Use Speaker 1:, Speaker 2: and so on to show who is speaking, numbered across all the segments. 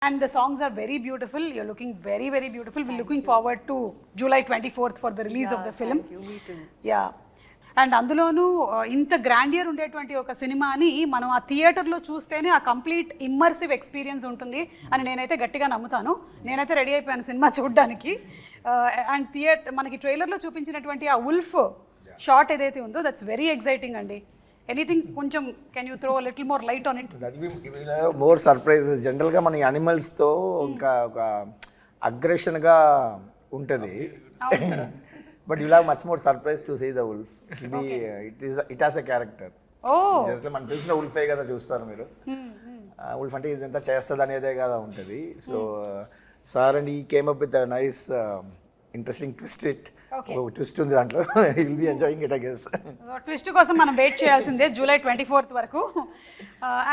Speaker 1: And the songs are very beautiful. You're looking very, very beautiful. We're looking forward to July 24th for the release of the film.
Speaker 2: Thank you. Me too.
Speaker 1: Yeah. And అందులోనూ ఇంత grandeur ఉండేటువంటి ఒక సినిమాని మనం ఆ థియేటర్లో చూస్తేనే ఆ కంప్లీట్ ఇమ్మర్సివ్ ఎక్స్పీరియన్స్ ఉంటుంది అని నేనైతే గట్టిగా నమ్ముతాను. నేనైతే రెడీ అయిపోయాను సినిమా చూడడానికి. అండ్ మనకి ట్రైలర్లో చూపించినటువంటి ఆ ఉల్ఫ్ షాట్ ఏదైతే ఉందో దట్స్ వెరీ ఎక్సైటింగ్ అండి. ఎనీథింగ్ కొంచెం can you throw little more light on it?
Speaker 3: More surprises. జనరల్గా మన యానిమల్స్తో ఇంకా ఒక అగ్రెషన్గా ఉంటుంది, but you have much more surprise to see the wolf. It has a character. Just మనకు తెలిసిన ఉల్ఫే కదా చూస్తారు మీరు. ఉల్ఫ్ అంటే ఇదంతా చేస్తుంది అనేదే కదా ఉంటుంది. సో సార్ అండ్ ఈ came up with nice interesting twist ఉంది దాంట్లో. Will be enjoying it I guess.
Speaker 1: Twist కోసం మనం వెయిట్ చేయాల్సిందే July 24th వరకు.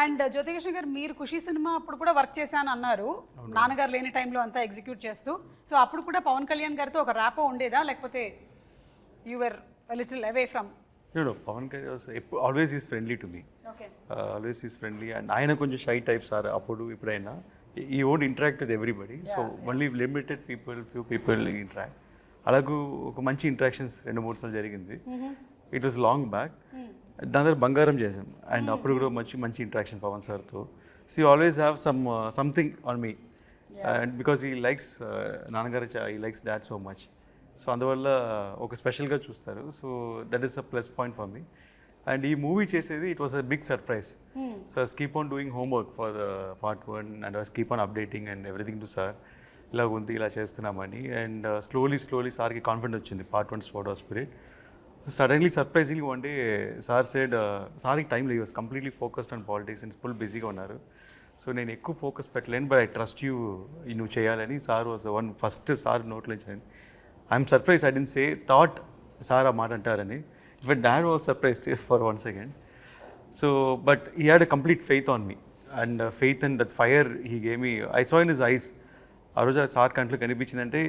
Speaker 1: అండ్ జ్యోతికృష్ణ గారు, మీరు ఖుషి సినిమా అప్పుడు కూడా వర్క్ చేశాను అన్నారు, నాన్నగారు లేని టైంలో అంతా ఎగ్జిక్యూట్ చేస్తూ. సో అప్పుడు కూడా పవన్ కళ్యాణ్ గారితో ఒక ర్యాపో ఉండేదా, లేకపోతే you were little away from?
Speaker 4: No, Pawan always is friendly to me.
Speaker 1: Okay.
Speaker 4: Always is friendly, and ఆయన కొంచెం షై టైప్స్ సార్. అప్పుడు ఇప్పుడైనా he won't interact with everybody, so only limited people, few people interact. అలాగూ ఒక మంచి interactions 2-3 సార్లు జరిగింది. It was long back. దాని దగ్గర బంగారం చేసాం, అండ్ అప్పుడు కూడా మంచి ఇంట్రాక్షన్ పవన్ సార్తో. So always have something on me, and because he likes నాన్నగారు, he likes dad so much. So అందువల్ల ఒక స్పెషల్గా చూస్తారు. So that is a plus point for me. And ఈ మూవీ చేసేది it was a big surprise. So I keep on doing homework for the part 1 and I keep on updating and everything to sir. ఇలా ఉంది, ఇలా చేస్తున్నామని. And slowly సార్కి confident వచ్చింది part 1 spot of spirit. Suddenly surprisingly one day sir said, సార్కి time లేదు, completely focused on politics and full బిజీగా ఉన్నారు. సో నేను ఎక్కువ ఫోకస్ పెట్టలేను, బట్ ఐ ట్రస్ట్ యూ, నువ్వు చేయాలని. సార్ వాజ్ ఫస్ట్ సార్ నోట్లో నుంచి. I'm surprise, I didn't say thought sir ఆ మాట అంటారని, but dad was surprised for 1 second. So but he had a complete faith on me, and faith and that fire he gave me. I saw in his eyes. ఆ రోజు sir కంట్లో కనిపించిందంటే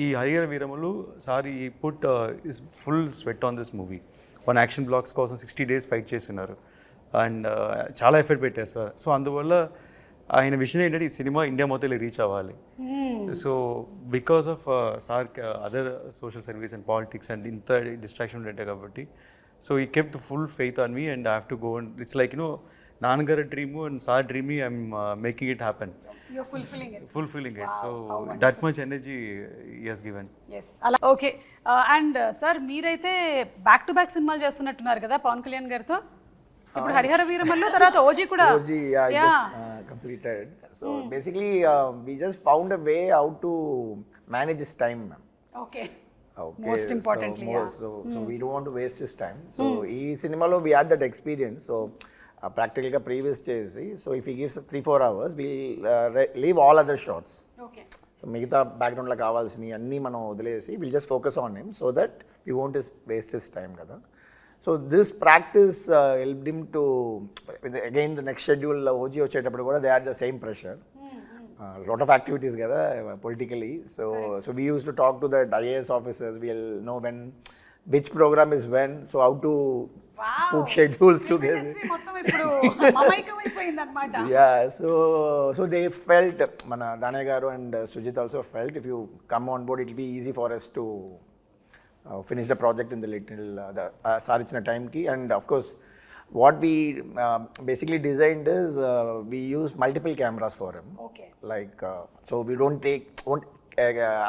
Speaker 4: ఈ Harihara వీరములు sir ఈ put is full sweat on this movie. 1 action blocks కోసం 60 days fight చేస్తున్నారు, and చాలా effort పెట్టారు sir. So అందువల్ల ఆయన విషయం ఏంటంటే ఈ సినిమా ఇండియా మొత్తం రీచ్ అవ్వాలి. So because of sir other social service and politics and ఇంత డిస్ట్రాక్షన్ ఉండే కాబట్టి, సో ఈ kept full faith on me and I have to go. And it's like నాన్నగారి dream and sir dream, I'm making it happen. Fulfilling it. So that much energy he has given.
Speaker 1: Yes. Okay. And sir, మీరైతే back to back సినిమాలు చేస్తున్నట్టున్నారు కదా పవన్ కళ్యాణ్ గారితో. ఇప్పుడు హరిహర వీరమల్లు తర్వాత OG కూడా.
Speaker 3: OG I just completed. So basically we just found a way how to manage his time, ma'am.
Speaker 1: Okay.
Speaker 3: Most importantly, so we don't want to waste his time. So ee cinema lo we had that experience. So ప్రాక్టికల్గా previous చేసి, so if he gives 3-4 hours we'll leave all other shots.
Speaker 1: Okay.
Speaker 3: So మిగతా బ్యాక్గ్రౌండ్లో కావాల్సినవి అన్నీ మనం వదిలేసి will just focus on him so that we won't waste his time కదా. So this practice help him to again the next schedule OG వచ్చేటప్పుడు కూడా they are the same pressure. Lot of activities కదా politically. So we use to talk to that IAS officers. We'll know when which program is when, so how to put schedules together. Yeah, so they felt, mana Danay garu and Sujit also felt, if you come on board it will be easy for us to finish the project in the little saarichina time ki. And of course what we basically designed is we use multiple cameras for him.
Speaker 1: Okay.
Speaker 3: Like so we won't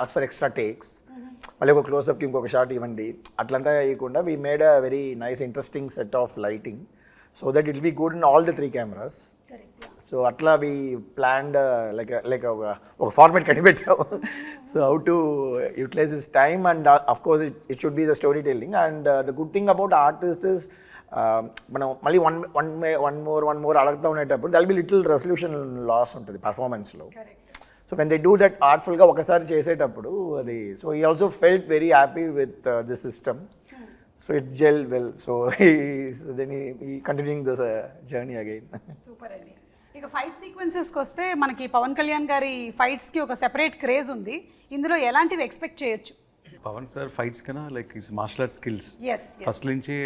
Speaker 3: ask for extra takes. మళ్ళీ ఒక క్లోజ్అప్కి ఇంకొక shot ఇవ్వండి అట్లంతా వేయకుండా we made a very nice interesting set of lighting so that it be good in all the 3 cameras. So అట్లా we planned like ఒక format కనిపెట్టాము. So how to utilise this time and of course it should be the story telling. And the good thing about artist is మనం మళ్ళీ one more అడుగుతూ ఉండేటప్పుడు there'll be little resolution loss ఉంటుంది పర్ఫార్మెన్స్లో. So when they do that ఆర్ట్ఫుల్గా ఒకసారి చేసేటప్పుడు అది, so he also felt very happy with this system. So it gel well. So then he continuing this journey again.
Speaker 1: Super అండి. ఇక fight సీక్వెన్సెస్కి వస్తే మనకి పవన్ కళ్యాణ్ గారి ఫైట్స్కి ఒక సెపరేట్ క్రేజ్ ఉంది. ఇందులో ఎలాంటివి ఎక్స్పెక్ట్ చేయొచ్చు?
Speaker 4: పవన్ సార్ ఫైట్స్ కన్నా like his martial art skills
Speaker 1: Yes.
Speaker 4: First నుంచి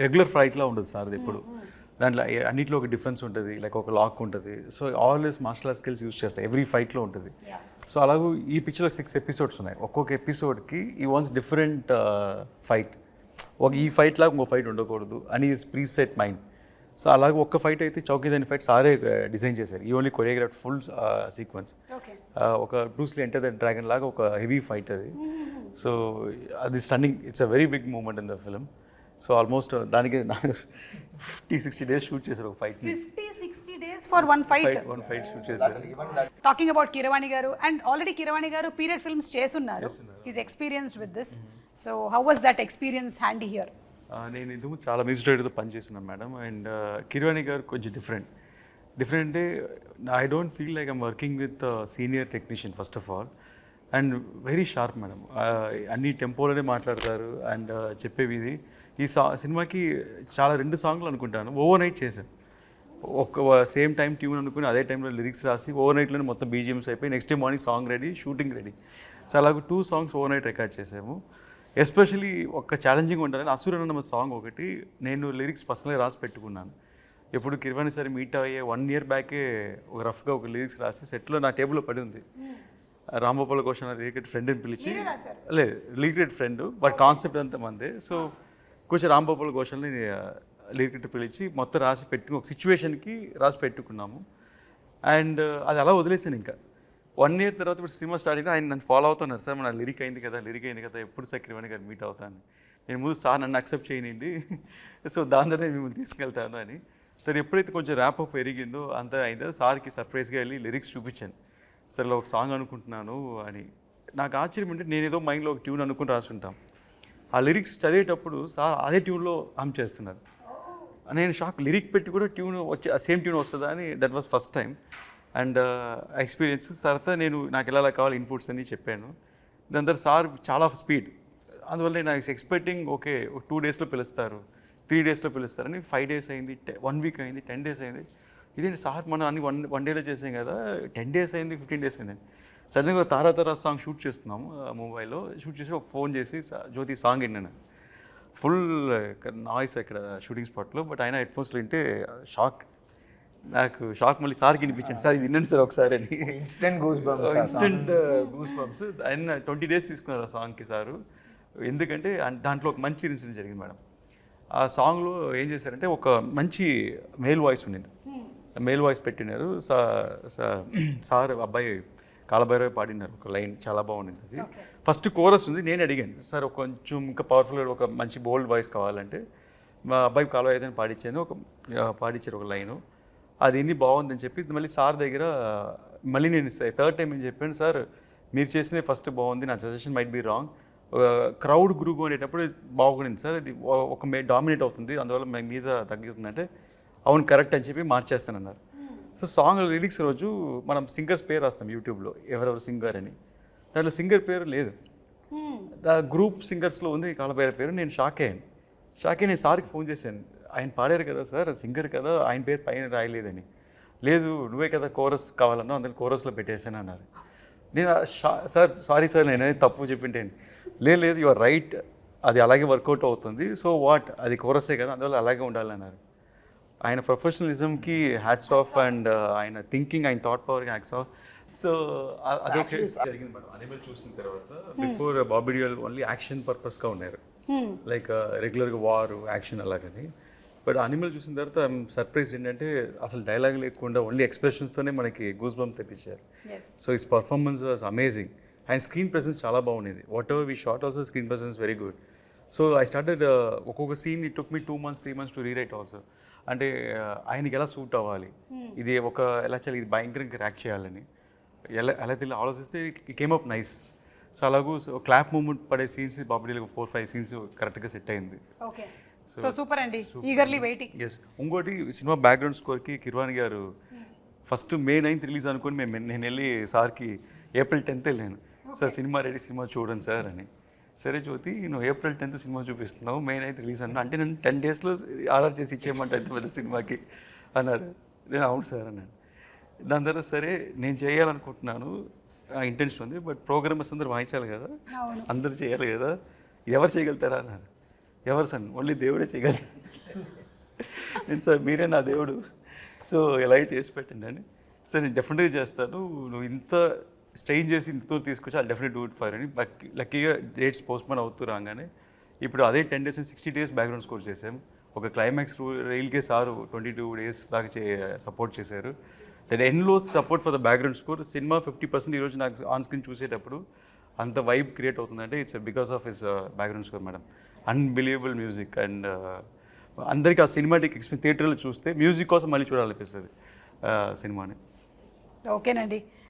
Speaker 4: రెగ్యులర్ ఫైట్లా ఉండదు సార్ అది ఎప్పుడు. దాంట్లో అన్నింటిలో ఒక డిఫరెన్స్ ఉంటుంది, లైక్ ఒక లాక్ ఉంటుంది. So always martial art skills use చేస్తాయి ఎవ్రీ ఫైట్లో ఉంటుంది. సో అలాగూ ఈ పిక్చర్లో 6 ఎపిసోడ్స్ ఉన్నాయి. ఒక్కొక్క ఎపిసోడ్కి ఈ వాన్స్ డిఫరెంట్ ఫైట్. ఈ ఫైట్ లాగా ఇంకో ఫైట్ ఉండకూడదు అని ప్రీసెట్ మైండ్. సో అలాగే ఒక్క ఫైట్ అయితే చౌకీదాని ఫైట్ సారే డిజైన్ చేశారు. ఈ ఓన్లీ కొరియోగ్రాఫ్ ఫుల్ సీక్వెన్స్. ఒక Bruce Lee enter the dragon లాగా ఒక హెవీ ఫైట్ అది. సో అది stunning, it's a very big moment in the film. So almost దానికి 50-60 డేస్ షూట్ చేశారు ఒక fight.
Speaker 1: 50-60 days for one fight
Speaker 4: shoot చేశారు.
Speaker 1: Talking about Keeravani garu, and already Keeravani garu period films చేస్తున్నారు. Is experienced with this. So how was that experience handy here?
Speaker 4: నేను ఇందుకు చాలా music డైరెక్టర్తో పనిచేస్తున్నాను madam. And Keeravani గారు కొంచెం డిఫరెంట్ అంటే I don't feel like I'm working with senior technician first of all. And very sharp madam. అన్ని టెంపోలోనే మాట్లాడతారు. And చెప్పేవి ఇది ఈ సినిమాకి చాలా 2 సాంగ్లు అనుకుంటాను ఓవర్ నైట్ చేశాను. ఒక సేమ్ టైం ట్యూన్ అనుకుని అదే టైంలో లిరిక్స్ రాసి ఓవర్ నైట్లోనే మొత్తం బీజిఎమ్స్ అయిపోయి next day morning song ready, shooting ready. So అలాగ 2 సాంగ్స్ ఓవర్ నైట్ రికార్డ్ చేసాము. ఎస్పెషలీ ఒక ఛాలెంజింగ్ ఉంటుందని అసురన్న సాంగ్ ఒకటి నేను లిరిక్స్ పర్సనల్గా రాసి పెట్టుకున్నాను. ఎప్పుడు కిరవాణి సరే మీట్ అయ్యే 1 year బ్యాకే ఒక రఫ్గా ఒక లిరిక్స్ రాసి సెట్లో నా టేబుల్లో పడి ఉంది. రాంగోపాల్ ఘోష్ అన్న లిరికెట్ ఫ్రెండ్ని పిలిచి, లేదు లిరికెట్ ఫ్రెండ్ బట్ కాన్సెప్ట్ అంతా మందే. సో కొంచెం రాంగోపాల్ ఘోష్ని లిరికెట్ పిలిచి మొత్తం రాసి పెట్టుకుని ఒక సిచ్యువేషన్కి రాసి పెట్టుకున్నాము. అండ్ అది అలా వదిలేసాను. ఇంకా 1 year తర్వాత ఇప్పుడు సినిమా స్టార్ట్ అయితే ఆయన నన్ను ఫాలో అవుతున్నారు. సార్ మన లిరిక్ అయింది కదా ఎప్పుడు సార్ కిరవాణి గారు మీట్ అవుతాను. నేను ముందు సార్ నన్ను అక్సెప్ట్ చేయనండి, సో దాని ద్వారా నేను మిమ్మల్ని తీసుకెళ్తాను అని. సరే ఎప్పుడైతే కొంచెం ర్యాప్ అప్ పెరిగిందో అంతా అయిందో సార్కి సర్ప్రైజ్గా వెళ్ళి లిరిక్స్ చూపించాను. సరే ఒక సాంగ్ అనుకుంటున్నాను అని. నాకు ఆశ్చర్యం అంటే నేను ఏదో మైండ్లో ఒక ట్యూన్ అనుకుని రాసుంటాం. ఆ లిరిక్స్ చదివేటప్పుడు సార్ అదే ట్యూన్లో హమ్ చేస్తున్నారు. నేను షాక్, లిరిక్ పెట్టి కూడా ట్యూన్ వచ్చి సేమ్ ట్యూన్ వస్తుందా అని. That was first time. And experience తర్వాత నేను నాకు ఎలా కావాలి ఇన్పుట్స్ అని చెప్పాను. దాని తర్వాత సార్ చాలా స్పీడ్, అందువల్ల నేను ఎక్స్పెక్టింగ్ ఓకే 2 daysలో పిలుస్తారు, 3 daysలో పిలుస్తారని. 5 days అయింది, 1 week అయింది, 10 days అయింది. ఇదేంటి సార్ మనం అన్ని వన్ డేలో చేసాం కదా, 10 days అయింది, 15 days అయిందండి. సడన్గా తారా సాంగ్ షూట్ చేస్తున్నాము ముంబైలో. షూట్ చేసి ఒక ఫోన్ చేసి జ్యోతి సాంగ్ విన్నాను. ఫుల్ నాయిస్ ఇక్కడ షూటింగ్ స్పాట్లో. బట్ ఆయన హెడ్ఫోన్స్లో వింటే నాకు షాక్ మళ్ళీ సార్కి వినిపించాను. సార్ ఇది వినండి సార్ ఒకసారి అని.
Speaker 3: Instant goose
Speaker 4: bumps. ఆయన 20 days తీసుకున్నారు ఆ సాంగ్కి సారు. ఎందుకంటే దాంట్లో ఒక మంచి ఇన్సిడెంట్ జరిగింది మేడం. ఆ సాంగ్లో ఏం చేశారంటే ఒక మంచి మేల్ వాయిస్ ఉండింది. మేల్ వాయిస్ పెట్టినారు. సార్ అబ్బాయి కాలభైరవ పాడినారు ఒక లైన్, చాలా బాగుండింది అది. ఫస్ట్ కోరస్ ఉంది. నేను అడిగాను సార్ కొంచెం ఇంకా పవర్ఫుల్గా ఒక మంచి బోల్డ్ వాయిస్ కావాలంటే మా అబ్బాయి కాలభైరవ పాడించాను. పాడించారు ఒక లైను. అది ఎన్ని బాగుందని చెప్పి మళ్ళీ సార్ దగ్గర మళ్ళీ నేను 3rd time ఏం చెప్పాను, సార్ మీరు చేసిందే ఫస్ట్ బాగుంది, నా suggestion might be wrong, crowd group అనేటప్పుడు బాగుండింది సార్, ఇది ఒక డామినేట్ అవుతుంది, అందువల్ల మీద తగ్గుతుందంటే అవును కరెక్ట్ అని చెప్పి మార్చేస్తానన్నారు. సో సాంగ్ లిరిక్స్ రోజు మనం సింగర్స్ పేరు రాస్తాం యూట్యూబ్లో, ఎవరెవరు సింగర్ అని. దాంట్లో సింగర్ పేరు లేదు, గ్రూప్ సింగర్స్లో ఉంది కాలభైరవ పేరు. నేను షాక్ అయ్యి నేను సార్కి ఫోన్ చేశాను, ఆయన పాడారు కదా సార్, సింగర్ కదా, ఆయన పేరు పైన రాయలేదని. లేదు నువ్వే కదా కోరస్ కావాలన్నా, అందులో కోరస్లో పెట్టేశాను అన్నారు. నేను సారీ సార్ నేను తప్పు చెప్పింటేను. లేదు యు ఆర్ రైట్, అది అలాగే వర్కౌట్ అవుతుంది, సో వాట్ అది కోరసే కదా, అందువల్ల అలాగే ఉండాలన్నారు. ఆయన ప్రొఫెషనలిజంకి హ్యాట్స్ ఆఫ్. అండ్ ఆయన థింకింగ్, ఆయన థాట్ పవర్కి హ్యాట్స్ ఆఫ్. సో అదొక జరిగింది మేడం. అనిమల్ చూసిన తర్వాత before Bobby Deol only action పర్పస్గా ఉన్నారు, లైక్ రెగ్యులర్గా వార్ యాక్షన్ అలాగని. బట్ అనిమల్ చూసిన తర్వాత ఐఎమ్ సర్ప్రైజ్ ఏంటంటే అసలు డైలాగ్ లేకుండా ఓన్లీ ఎక్స్ప్రెషన్స్తోనే మనకి గూస్ బంప్స్ తెప్పించారు. So his performance was amazing. ఆయన స్క్రీన్ ప్రెసెన్స్ చాలా బాగుండేది. Whatever we shot also screen presence very good. So I started ఒక్కొక్క scene it took me 2 months 3 months to rewrite also. అంటే ఆయనకి ఎలా సూట్ అవ్వాలి, ఇది ఎలా చేయాలి, ఇది భయంకరంగా ర్యాక్ చేయాలని ఎలా తెలియ ఆలోచిస్తే it came up nice. So అలాగూ క్లాప్ మూమెంట్ పడే సీన్స్ బాబీ 4-5 scenes కరెక్ట్గా సెట్ అయింది.
Speaker 1: సో సూపర్ అండి, ఈగర్లీ వెయిటింగ్.
Speaker 4: ఎస్. ఇంకోటి సినిమా బ్యాక్గ్రౌండ్ స్కోర్కి కిరవాణి గారు ఫస్ట్ May 9th రిలీజ్ అనుకుని నేను వెళ్ళి సార్కి April 10th వెళ్ళాను. సార్ సినిమా రెడీ, సినిమా చూడండి సార్ అని. సరే జ్యోతి నువ్వు April 10th సినిమా చూపిస్తున్నావు, May 9th రిలీజ్ అన్నా, అంటే నేను 10 daysలో ఆర్డర్ చేసి ఇచ్చేయమంటే అంత పెద్ద సినిమాకి అన్నారు. నేను అవును సార్ అన్నాను. దాని తర్వాత సరే నేను చేయాలనుకుంటున్నాను, ఇంటెన్షన్ ఉంది, బట్ ప్రోగ్రామర్స్ అందరూ వాయించాలి కదా, అందరూ చేయాలి కదా, ఎవరు చేయగలుగుతారా అన్నారు. ఎవరు సార్, ఓన్లీ దేవుడే చేయగలరు. నేను సార్ మీరే నా దేవుడు, సో ఎలాగే చేసి పెట్టండి అని. సార్ నేను డెఫినెట్గా చేస్తాను, నువ్వు ఇంత స్ట్రెయిన్ చేసి ఇంతతో తీసుకొచ్చి అది డెఫినెట్ డూ ఇట్ ఫర్ అని. లక్కీగా డేట్స్ పోస్ట్పోన్ అవుతూ రాగానే ఇప్పుడు అదే 10 days and 60 days background score చేసాం. ఒక క్లైమాక్స్ రైల్కే సార్ 22 days దాకా సపోర్ట్ చేశారు. దట్ ఎన్లో support for the background score. సినిమా 50% ఈరోజు నాకు ఆన్ స్క్రీన్ చూసేటప్పుడు అంత వైబ్ క్రియేట్ అవుతుందంటే it's because of his background score madam. Unbelievable music and అందరికీ ఆ సినిమాటిక్ ఎక్స్పీరియన్స్ థియేటర్లో చూస్తే మ్యూజిక్ కోసం మళ్ళీ చూడాలనిపిస్తుంది సినిమాని.
Speaker 1: ఓకేనండి.